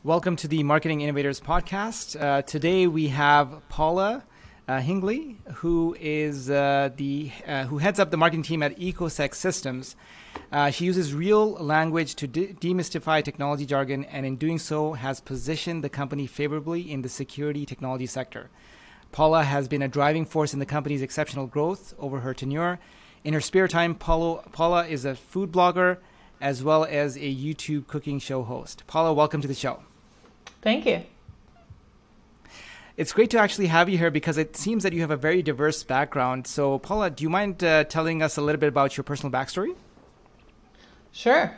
Welcome to the Marketing Innovators podcast. Today we have Paula Hingley, who is who heads up the marketing team at Echosec Systems. She uses real language to demystify technology jargon, and in doing so has positioned the company favorably in the security technology sector. Paula has been a driving force in the company's exceptional growth over her tenure. In her spare time, Paula is a food blogger as well as a YouTube cooking show host. Paula, welcome to the show. Thank you. It's great to actually have you here because it seems that you have a very diverse background. So, Paula, do you mind telling us a little bit about your personal backstory? Sure.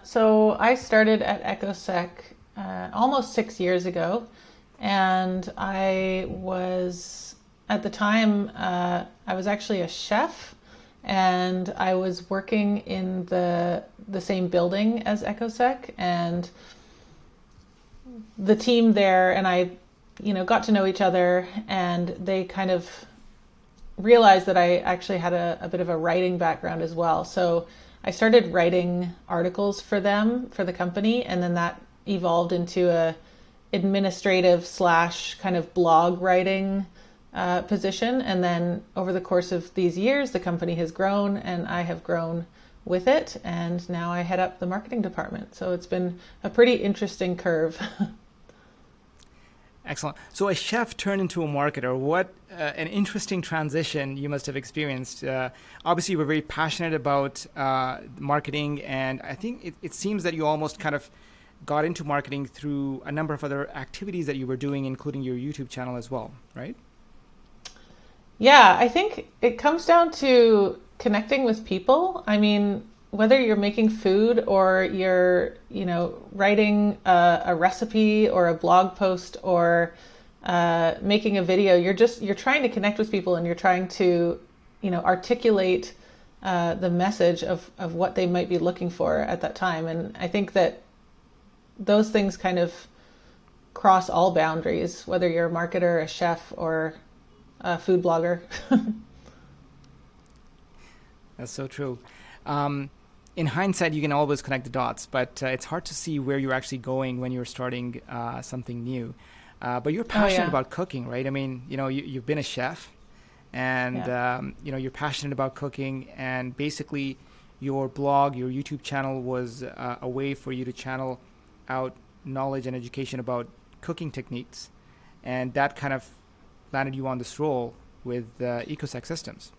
So I started at Echosec almost 6 years ago, and I was, at the time, I was actually a chef, and I was working in the same building as Echosec, and the team there and I, got to know each other, and they kind of realized that I actually had a bit of a writing background as well. So I started writing articles for them, for the company, and then that evolved into a administrative / kind of blog writing position. And then over the course of these years, the company has grown and I have grown with it, and now I head up the marketing department. So it's been a pretty interesting curve. Excellent. So a chef turned into a marketer. What an interesting transition you must have experienced. Obviously, you were very passionate about marketing, and I think it seems that you almost kind of got into marketing through a number of other activities that you were doing, including your YouTube channel as well, right? Yeah, I think it comes down to connecting with people. I mean, whether you're making food or you're, writing a recipe or a blog post or making a video, you're trying to connect with people, and you're trying to, articulate the message of what they might be looking for at that time. And I think that those things kind of cross all boundaries, whether you're a marketer, a chef, or a food blogger. That's so true. In hindsight, you can always connect the dots, but it's hard to see where you're actually going when you're starting something new. But you're passionate about cooking, right? I mean, you've been a chef, and you're passionate about cooking, and basically your blog, your YouTube channel was a way for you to channel out knowledge and education about cooking techniques, and that kind of landed you on this role with Echosec Systems.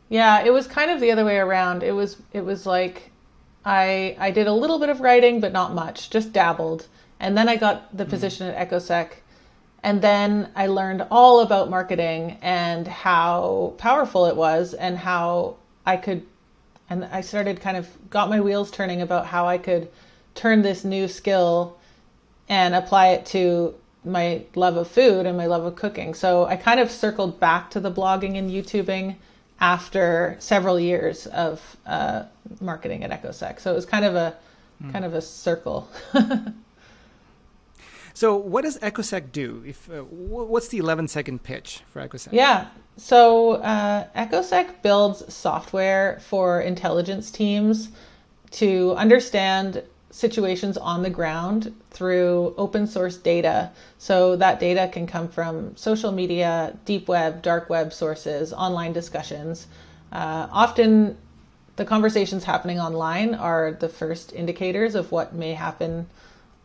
Yeah, it was kind of the other way around. It was like I did a little bit of writing, but not much, just dabbled. And then I got the position at Echosec, and then I learned all about marketing and how powerful it was, and how and I started got my wheels turning about how I could turn this new skill and apply it to my love of food and my love of cooking. So I kind of circled back to the blogging and YouTubing after several years of marketing at Echosec. So it was kind of a circle. So what does Echosec do? What's the 11-second pitch for Echosec? Yeah. So Echosec builds software for intelligence teams to understand situations on the ground through open source data. So that data can come from social media, deep web, dark web sources, online discussions. Often the conversations happening online are the first indicators of what may happen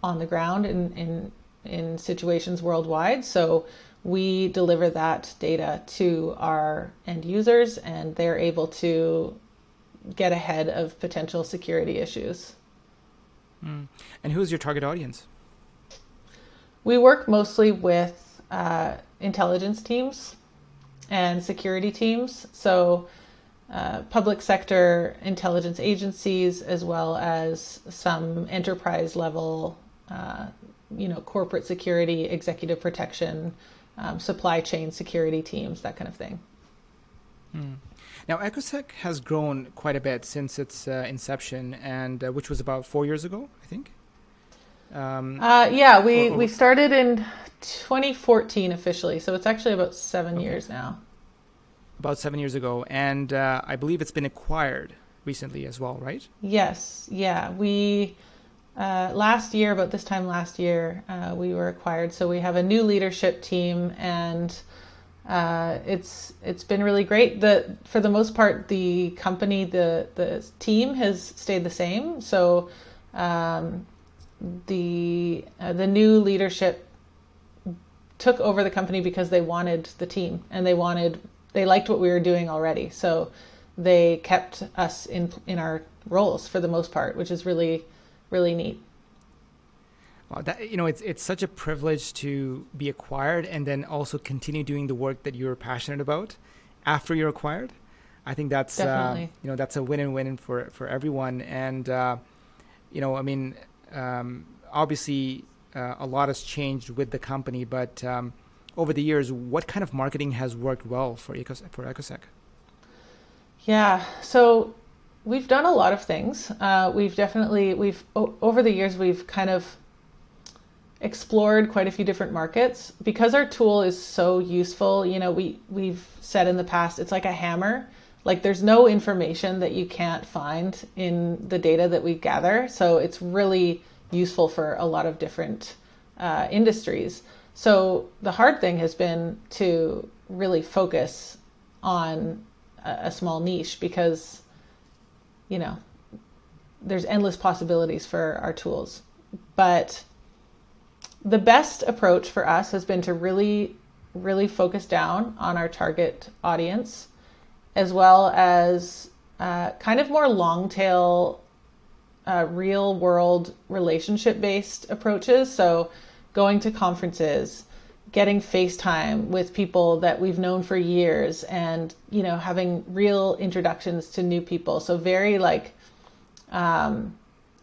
on the ground in situations worldwide. So we deliver that data to our end users, and they're able to get ahead of potential security issues. And who's your target audience? We work mostly with intelligence teams and security teams. So public sector intelligence agencies, as well as some enterprise level, corporate security, executive protection, supply chain security teams, that kind of thing. Now, Echosec has grown quite a bit since its inception, and which was about 4 years ago, I think. We started in 2014 officially, so it's actually about 7 years now. About 7 years ago, and I believe it's been acquired recently as well, right? Yes, yeah. We last year, about this time last year, we were acquired. So we have a new leadership team, and it's been really great. For the most part, the company, the team has stayed the same. So the new leadership took over the company because they wanted the team, and they liked what we were doing already. So they kept us in our roles for the most part, which is really, really neat. Well, it's such a privilege to be acquired and then also continue doing the work that you're passionate about after you're acquired. I think that's that's a win-win for everyone. And obviously a lot has changed with the company, but over the years, what kind of marketing has worked well for Echosec? Yeah, so we've done a lot of things. Over the years, we've kind of explored quite a few different markets because our tool is so useful. We've said in the past, it's like a hammer. Like, there's no information that you can't find in the data that we gather. So it's really useful for a lot of different industries. So the hard thing has been to really focus on a small niche because, there's endless possibilities for our tools. But the best approach for us has been to really, really focus down on our target audience, as well as kind of more long tail, real world relationship based approaches. So going to conferences, getting FaceTime with people that we've known for years, and, having real introductions to new people. So very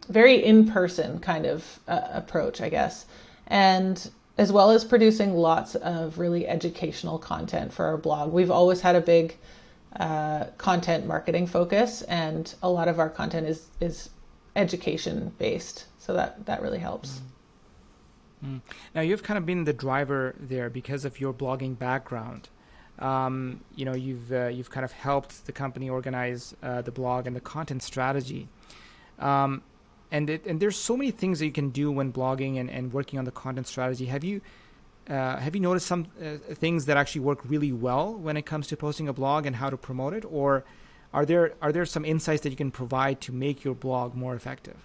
very in-person kind of approach, I guess. And as well as producing lots of really educational content for our blog. We've always had a big content marketing focus, and a lot of our content is education based. So that really helps. Now, you've kind of been the driver there because of your blogging background. You've kind of helped the company organize the blog and the content strategy. And there's so many things that you can do when blogging and working on the content strategy. Have you noticed some things that actually work really well when it comes to posting a blog and how to promote it? Or are there some insights that you can provide to make your blog more effective?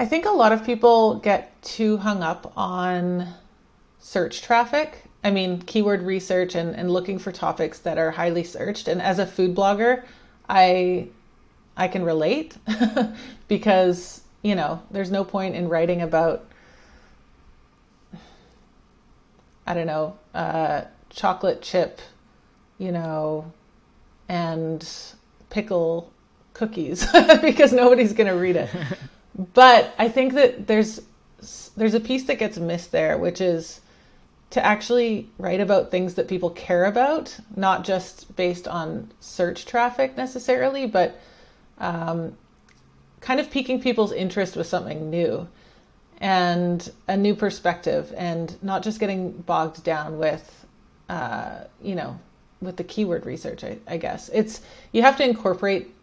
I think a lot of people get too hung up on search traffic. I mean, keyword research and looking for topics that are highly searched. And as a food blogger, I can relate because, there's no point in writing about, I don't know, chocolate chip, and pickle cookies because nobody's going to read it. But I think that there's a piece that gets missed there, which is to actually write about things that people care about, not just based on search traffic necessarily, but kind of piquing people's interest with something new and a new perspective, and not just getting bogged down with, with the keyword research, I guess. You have to incorporate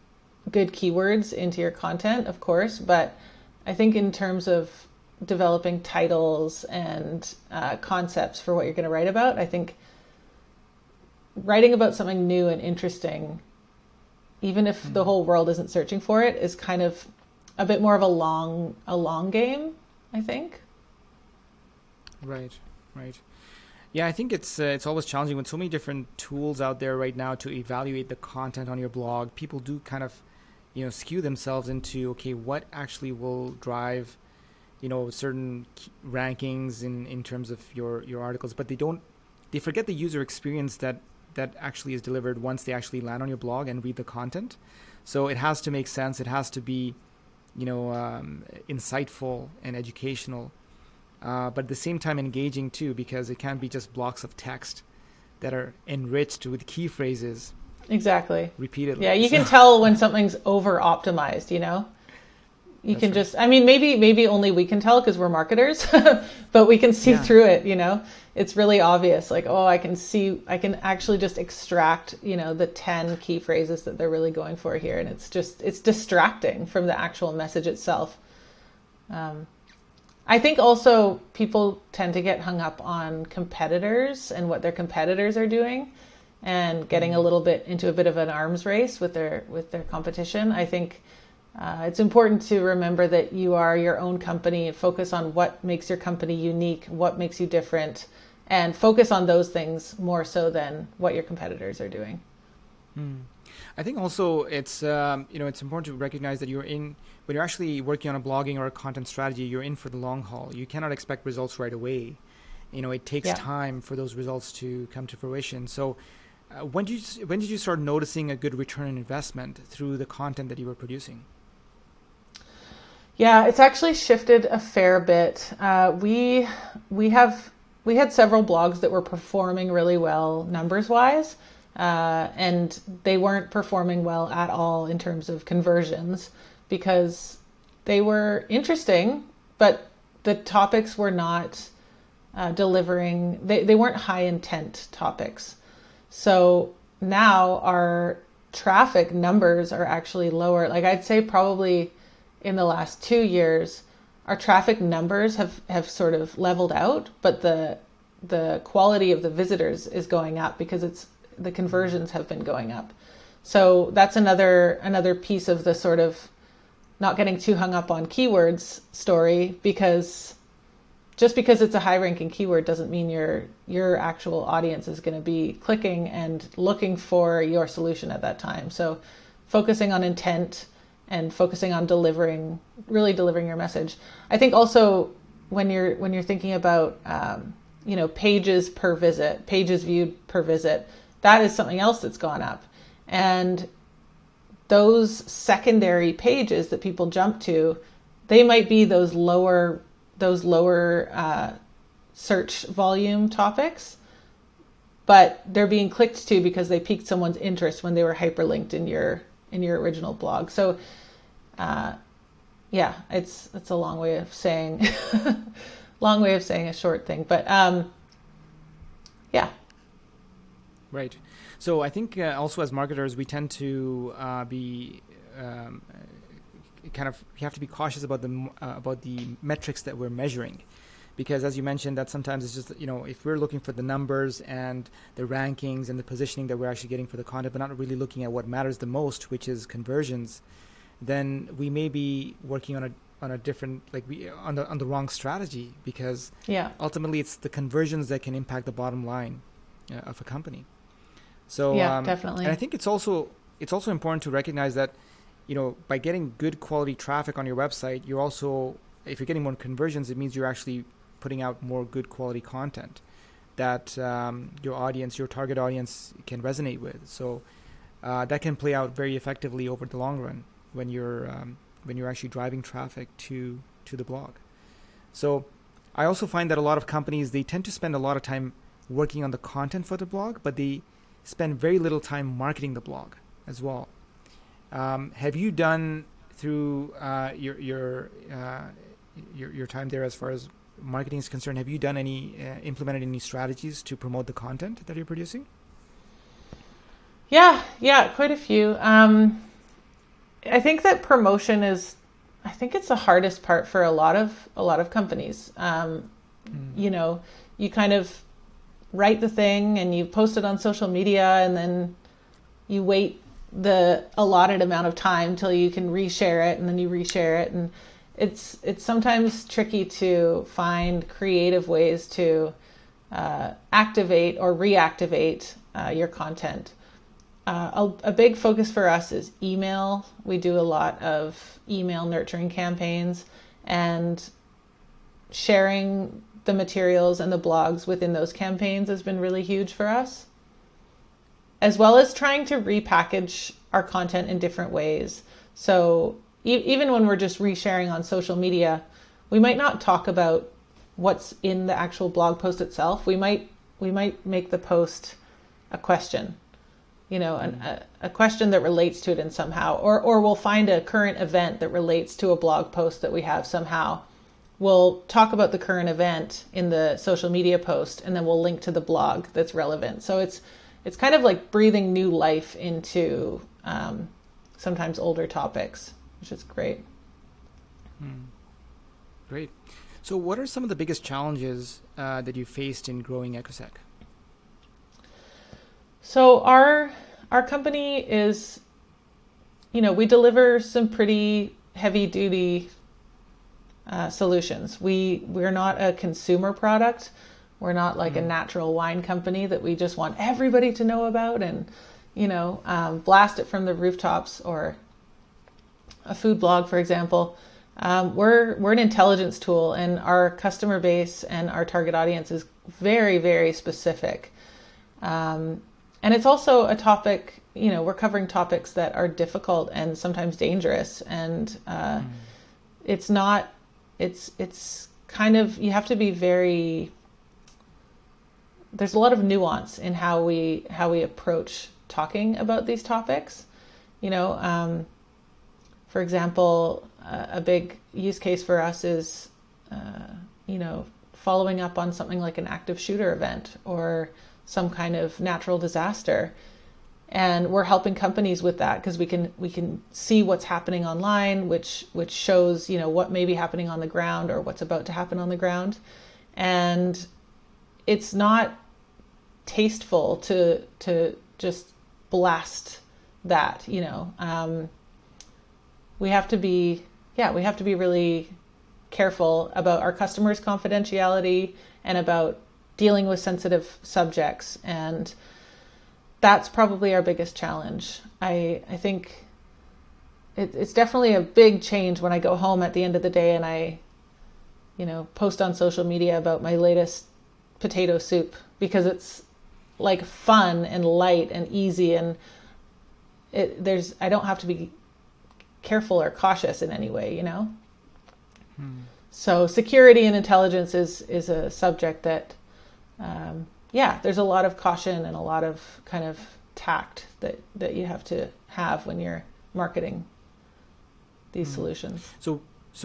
good keywords into your content, of course, but I think in terms of developing titles and concepts for what you're going to write about, I think writing about something new and interesting, even if the whole world isn't searching for it, is kind of a bit more of a long game, I think. Right. Yeah, I think it's always challenging with so many different tools out there right now to evaluate the content on your blog. People do kind of, skew themselves into, okay, what actually will drive, certain rankings in terms of your articles, but they forget the user experience that actually is delivered once they actually land on your blog and read the content. So it has to make sense. It has to be, insightful and educational, but at the same time engaging too, because it can't be just blocks of text that are enriched with key phrases. Exactly. Repeatedly. Yeah, you can tell when something's over optimized, You can just, I mean, maybe only we can tell because we're marketers, but we can see through it, you know. It's really obvious, like, oh, I can actually just extract, you know, the 10 key phrases that they're really going for here. And it's distracting from the actual message itself. I think also people tend to get hung up on competitors and what their competitors are doing and getting a little bit into a bit of an arms race with their competition. I think it's important to remember that you are your own company and focus on what makes your company unique, what makes you different, and focus on those things more so than what your competitors are doing. I think also it's it's important to recognize that when you're actually working on a blogging or a content strategy, you're in for the long haul. You cannot expect results right away. You know, it takes time for those results to come to fruition. So when did you start noticing a good return on investment through the content that you were producing? Yeah, it's actually shifted a fair bit. We had several blogs that were performing really well numbers wise, and they weren't performing well at all in terms of conversions because they were interesting, but the topics were not delivering. They weren't high intent topics. So now our traffic numbers are actually lower. Like I'd say probably in the last 2 years, our traffic numbers have sort of leveled out, but the quality of the visitors is going up because the conversions have been going up. So that's another piece of the sort of not getting too hung up on keywords story, because just because it's a high ranking keyword doesn't mean your actual audience is going to be clicking and looking for your solution at that time. So focusing on intent and focusing on really delivering your message. I think also when you're thinking about pages per visit, pages viewed per visit, that is something else that's gone up. And those secondary pages that people jump to, they might be those lower search volume topics, but they're being clicked to because they piqued someone's interest when they were hyperlinked in your original blog. So it's a long way of saying a short thing, but right. So I think also as marketers we tend to be we have to be cautious about the metrics that we're measuring, because as you mentioned, that sometimes it's just, if we're looking for the numbers and the rankings and the positioning that we're actually getting for the content, but not really looking at what matters the most, which is conversions, then we may be working on a different, on the wrong strategy, because ultimately it's the conversions that can impact the bottom line of a company. So definitely. And I think it's also important to recognize that, by getting good quality traffic on your website, you're also, if you're getting more conversions, it means you're actually putting out more good quality content that your target audience can resonate with. So that can play out very effectively over the long run when you're actually driving traffic to the blog. So I also find that a lot of companies, they tend to spend a lot of time working on the content for the blog, but they spend very little time marketing the blog as well. Have you done through your time there, as far as marketing is concerned, have you done implemented any strategies to promote the content that you're producing? Yeah, quite a few. I think that promotion it's the hardest part for a lot of companies. You kind of write the thing and you post it on social media, and then you wait the allotted amount of time till you can reshare it, and then you reshare it, and it's sometimes tricky to find creative ways to activate or reactivate your content. A big focus for us is email. We do a lot of email nurturing campaigns, and sharing the materials and the blogs within those campaigns has been really huge for us, as well as trying to repackage our content in different ways. So even when we're just resharing on social media, we might not talk about what's in the actual blog post itself. We might make the post a question. a question that relates to it in somehow, or we'll find a current event that relates to a blog post that we have somehow. We'll talk about the current event in the social media post, and then we'll link to the blog that's relevant. So it's kind of like breathing new life into sometimes older topics, which is great. Great. So what are some of the biggest challenges that you faced in growing Echosec? So our company is, we deliver some pretty heavy duty solutions. We're not a consumer product. We're not like a natural wine company that we just want everybody to know about and, blast it from the rooftops, or a food blog, for example. We're an intelligence tool, and our customer base and our target audience is very, very specific. And it's also a topic, we're covering topics that are difficult and sometimes dangerous. And it's kind of, you have to be there's a lot of nuance in how we approach talking about these topics. For example, a big use case for us is, following up on something like an active shooter event or some kind of natural disaster. And we're helping companies with that because we can see what's happening online, which shows, what may be happening on the ground or what's about to happen on the ground. And it's not tasteful to just blast that, we have to be really careful about our customers' confidentiality and about dealing with sensitive subjects. And that's probably our biggest challenge. I think it's definitely a big change when I go home at the end of the day and I, post on social media about my latest potato soup, because it's like fun and light and easy, and I don't have to be careful or cautious in any way, So security and intelligence is a subject that, there's a lot of caution and a lot of kind of tact that you have to have when you're marketing these solutions. So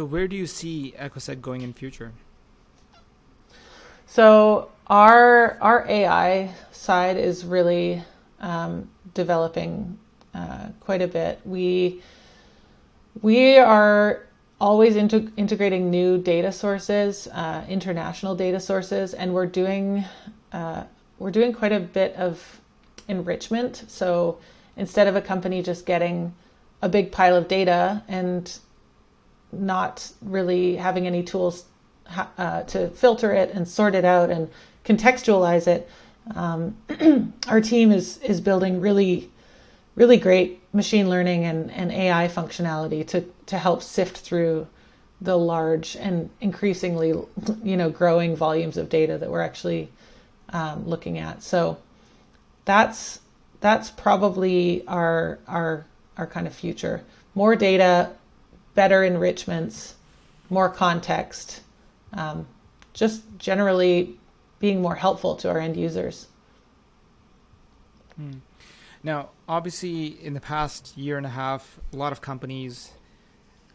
where do you see Echosec going in future? So our AI side is really developing quite a bit. We are always integrating new data sources, international data sources, and we're doing quite a bit of enrichment. So instead of a company just getting a big pile of data and not really having any tools to filter it and sort it out and contextualize it, our team is building really, really great machine learning and AI functionality to help sift through the large and increasingly, growing volumes of data that we're actually looking at. So that's probably our kind of future. More data, better enrichments, more context, just generally being more helpful to our end users. Now, obviously, in the past year and a half, a lot of companies,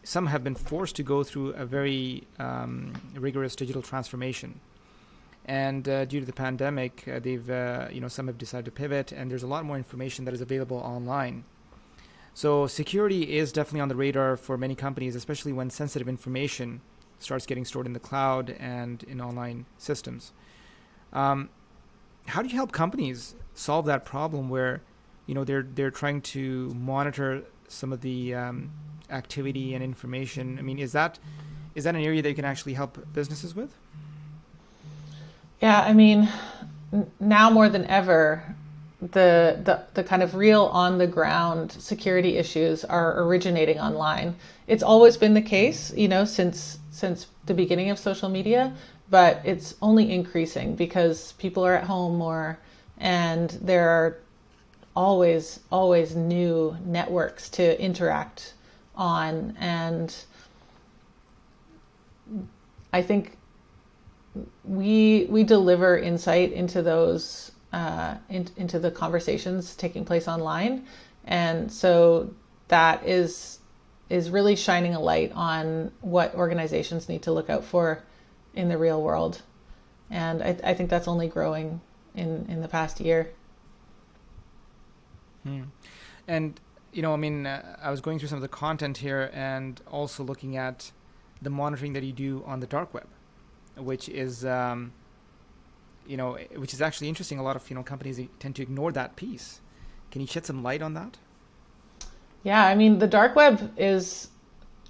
some have been forced to go through a very rigorous digital transformation. And due to the pandemic, some have decided to pivot, and there's a lot more information that is available online. So security is definitely on the radar for many companies, especially when sensitive information starts getting stored in the cloud and in online systems. How do you help companies solve that problem where, they're trying to monitor some of the activity and information? I mean, is that an area that you can actually help businesses with? Yeah, I mean, now more than ever, the kind of real on the ground security issues are originating online. It's always been the case, since the beginning of social media, but it's only increasing because people are at home more, and there are always new networks to interact on. And I think we deliver insight into those into the conversations taking place online. And so that is really shining a light on what organizations need to look out for in the real world. And I think that's only growing in the past year. And, I was going through some of the content here and also looking at the monitoring that you do on the dark web, which is, which is actually interesting. A lot of, companies tend to ignore that piece. Can you shed some light on that? Yeah, I mean, the dark web is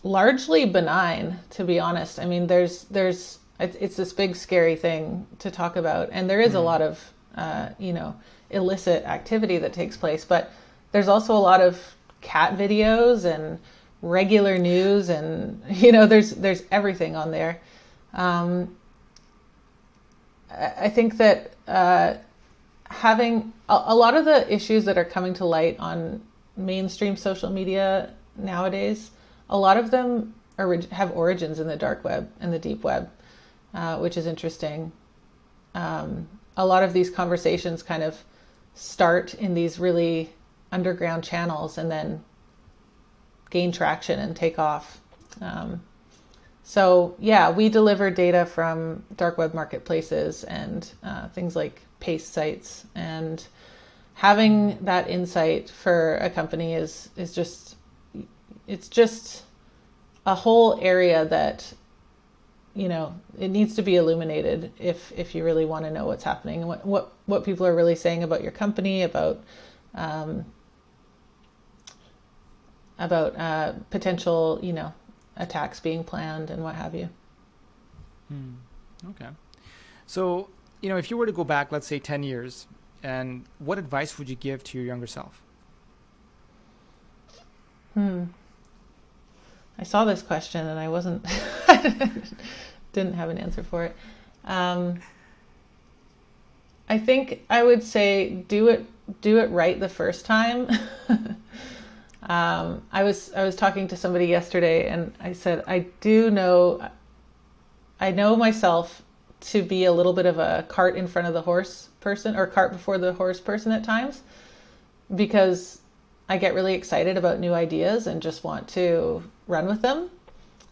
largely benign, to be honest. I mean, it's this big scary thing to talk about, and there is a lot of illicit activity that takes place, but there's also a lot of cat videos and regular news, and there's everything on there. I think that having a lot of the issues that are coming to light on mainstream social media nowadays, a lot of them have origins in the dark web and the deep web, which is interesting. A lot of these conversations kind of start in these really underground channels and then gain traction and take off. So yeah, we deliver data from dark web marketplaces and things like paste sites, and having that insight for a company is just a whole area that it needs to be illuminated if you really want to know what's happening and what people are really saying about your company, about potential attacks being planned and what have you. Okay. So, if you were to go back, let's say 10 years, and what advice would you give to your younger self? I saw this question and I didn't have an answer for it. I think I would say do it right the first time. I was talking to somebody yesterday and I said, I know myself to be a little bit of a cart in front of the horse person, or cart before the horse person at times, because I get really excited about new ideas and just want to run with them.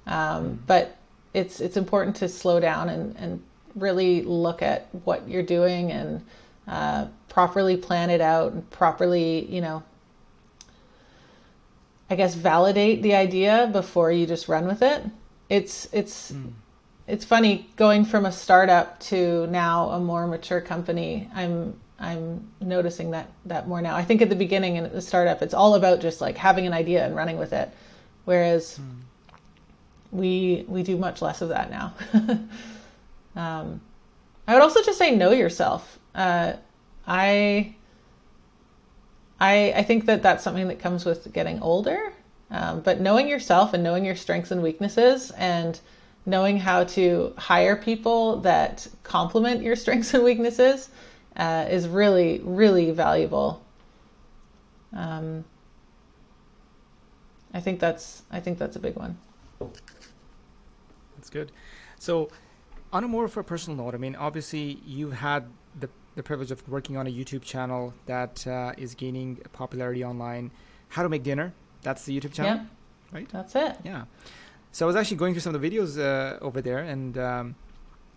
But it's important to slow down and really look at what you're doing and properly plan it out and properly, I guess, validate the idea before you just run with it. It's funny going from a startup to now a more mature company. I'm noticing that more now. I think at the beginning in the startup, it's all about just like having an idea and running with it. Whereas we do much less of that now. I would also just say, know yourself. I think that's something that comes with getting older, but knowing yourself and knowing your strengths and weaknesses and knowing how to hire people that complement your strengths and weaknesses is really, really valuable. I think that's a big one. That's good. So on a more of a personal note, obviously you've had the privilege of working on a YouTube channel that is gaining popularity online. How to Make Dinner. That's the YouTube channel, right? That's it. Yeah. So I was actually going through some of the videos over there, and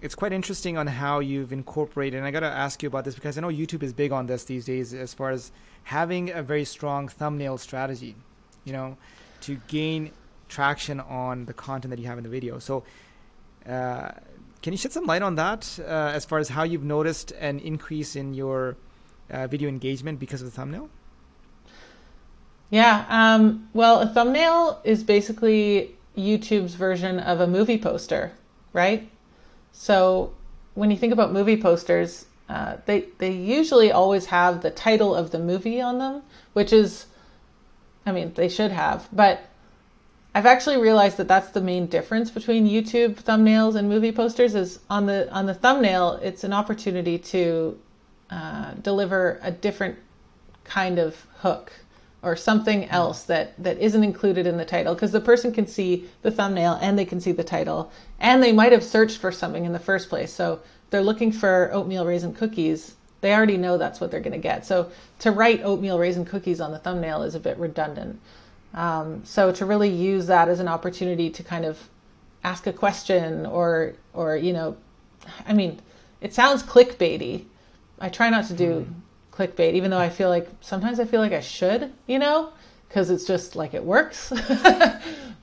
it's quite interesting on how you've incorporated, and I got to ask you about this because I know YouTube is big on this these days as far as having a very strong thumbnail strategy, to gain traction on the content that you have in the video. So can you shed some light on that as far as how you've noticed an increase in your video engagement because of the thumbnail? Yeah. Well, a thumbnail is basically YouTube's version of a movie poster, right? So when you think about movie posters, they usually always have the title of the movie on them, which is, they should have, but I've actually realized that that's the main difference between YouTube thumbnails and movie posters. Is on the thumbnail, it's an opportunity to deliver a different kind of hook or something else that isn't included in the title, because the person can see the thumbnail and they can see the title, and they might have searched for something in the first place. So if they're looking for oatmeal raisin cookies, they already know that's what they're going to get. So to write oatmeal raisin cookies on the thumbnail is a bit redundant. So to really use that as an opportunity to kind of ask a question or, you know, I mean, it sounds clickbaity. I try not to do clickbait, even though sometimes I feel like I should, you know, because it's just like it works.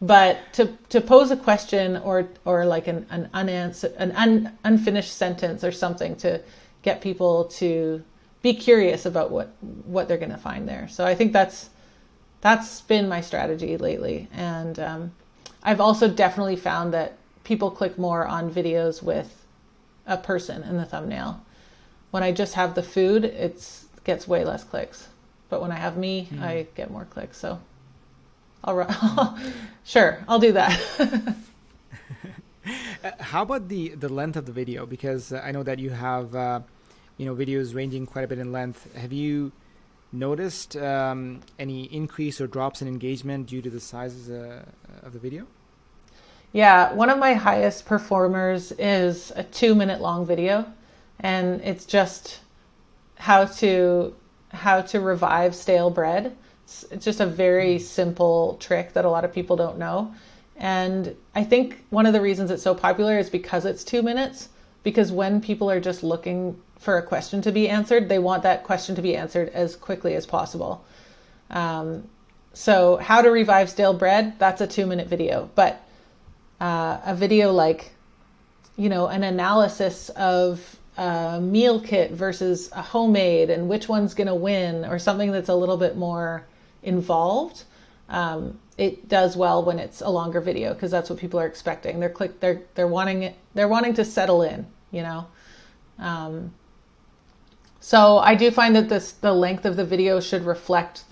But to pose a question or like an unfinished sentence or something to get people to be curious about what they're going to find there. So I think that's been my strategy lately. And I've also definitely found that people click more on videos with a person in the thumbnail. When I just have the food, it gets way less clicks. But when I have me, I get more clicks. So sure, I'll do that. How about the length of the video? Because I know that you have videos ranging quite a bit in length. Have you noticed any increase or drops in engagement due to the size of the video? Yeah, one of my highest performers is a 2-minute long video, and it's just how to revive stale bread. It's just a very simple trick that a lot of people don't know. And I think one of the reasons it's so popular is because it's 2 minutes, because when people are just looking for a question to be answered, they want that question to be answered as quickly as possible. So how to revive stale bread, that's a 2-minute video. But a video like, you know, an analysis of a meal kit versus a homemade and which one's going to win, or something that's a little bit more involved, it does well when it's a longer video, because that's what people are expecting. They're wanting to settle in, you know. So I do find that the length of the video should reflect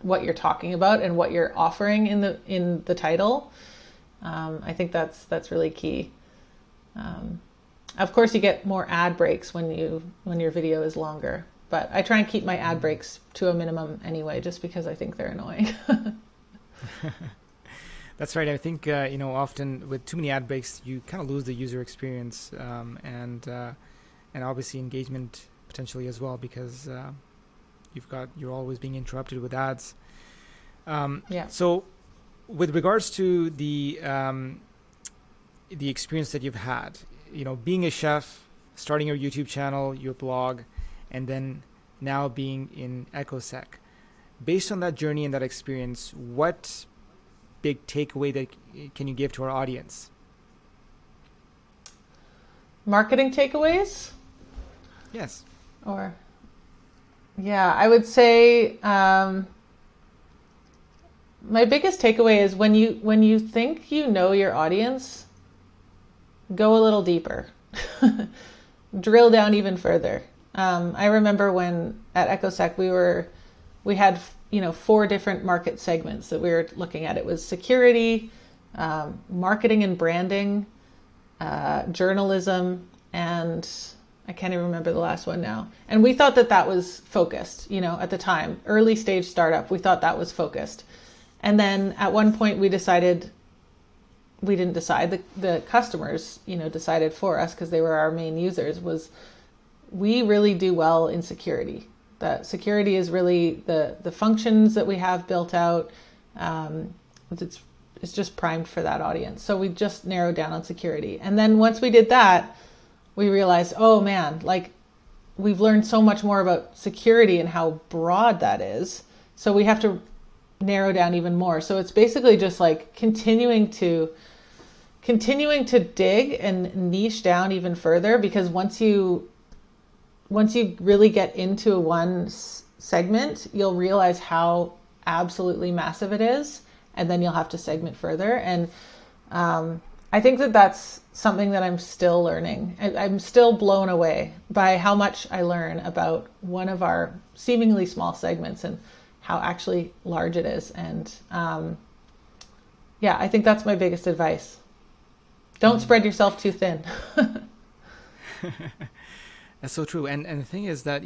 what you're talking about and what you're offering in the title. I think that's really key. Of course, you get more ad breaks when your video is longer, but I try and keep my ad breaks to a minimum anyway, just because I think they're annoying. That's right. I think often with too many ad breaks, you kind of lose the user experience, and obviously engagement potentially as well, because you're always being interrupted with ads. So, with regards to the experience that you've had, being a chef, starting your YouTube channel, your blog, and then now being in Echosec, based on that journey and that experience, what big takeaway that can you give to our audience? Marketing takeaways? Yes. I would say my biggest takeaway is when you think you know your audience, go a little deeper. Drill down even further. I remember when at Echosec we had 4 different market segments that we were looking at. It was security, marketing and branding, journalism, and I can't even remember the last one now. And we thought that was focused, at the time, early stage startup, we thought that was focused. And then at one point we decided, we didn't decide, the customers, decided for us, because they were our main users, was we really do well in security. That security is really the functions that we have built out. It's just primed for that audience. So we just narrowed down on security. And then once we did that, we realized, oh man, like we've learned so much more about security and how broad that is. So we have to narrow down even more. So it's basically just like continuing to dig and niche down even further, because once you really get into one segment, you'll realize how absolutely massive it is, and then you'll have to segment further. And I think that's something that I'm still learning. I'm still blown away by how much I learn about one of our seemingly small segments and how actually large it is. And I think that's my biggest advice. Don't spread yourself too thin. That's so true. And the thing is that,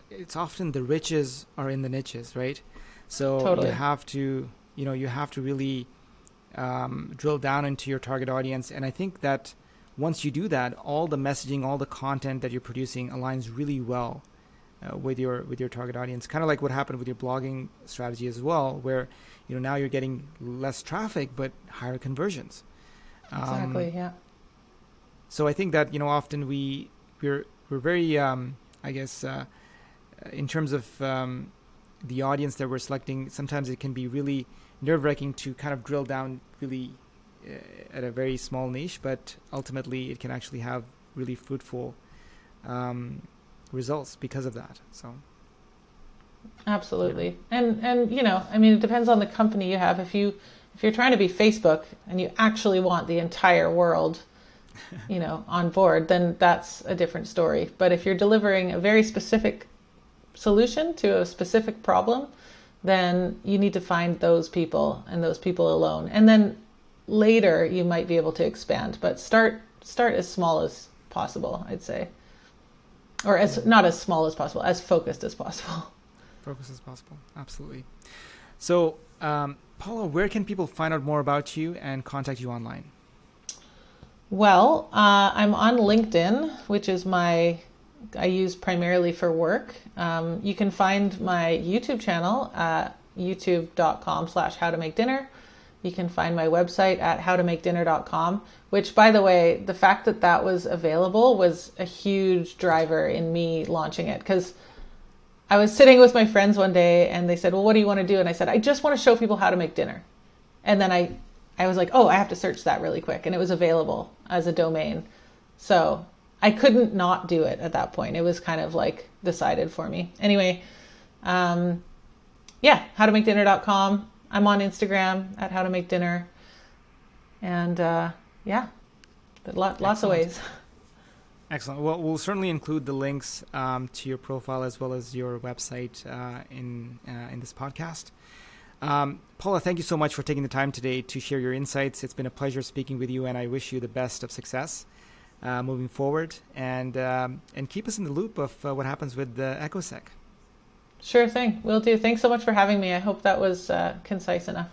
it's often the riches are in the niches, right? So totally. You have to really drill down into your target audience. And I think that once you do that, all the messaging, all the content that you're producing aligns really well with your target audience. Kind of like what happened with your blogging strategy as well, where now you're getting less traffic but higher conversions. Exactly. Yeah. So I think that often we're very I guess in terms of the audience that we're selecting, sometimes it can be really nerve-wracking to kind of drill down really at a very small niche, but ultimately it can actually have really fruitful results because of that. So absolutely. And I mean, it depends on the company you have. If you're trying to be Facebook and you actually want the entire world on board, then that's a different story. But if you're delivering a very specific solution to a specific problem, then you need to find those people and those people alone. And then later you might be able to expand, but start as small as possible, I'd say. Or not as small as possible, as focused as possible. Focused as possible. Absolutely. So, Paula, where can people find out more about you and contact you online? Well, I'm on LinkedIn, which is I use primarily for work. You can find my YouTube channel at youtube.com/howtomakedinner. You can find my website at howtomakedinner.com, which, by the way, the fact that was available was a huge driver in me launching it, because I was sitting with my friends one day and they said, well, what do you want to do? And I said, I just want to show people how to make dinner. And then I was like, oh, I have to search that really quick. And it was available as a domain. So I couldn't not do it at that point. It was kind of like decided for me. Anyway, howtomakedinner.com. I'm on Instagram at howtomakedinner. And lots of ways. Excellent. Well, we'll certainly include the links to your profile as well as your website in this podcast. Paula, thank you so much for taking the time today to share your insights. It's been a pleasure speaking with you, and I wish you the best of success moving forward. And keep us in the loop of what happens with Echosec. Sure thing. Will do. Thanks so much for having me. I hope that was concise enough.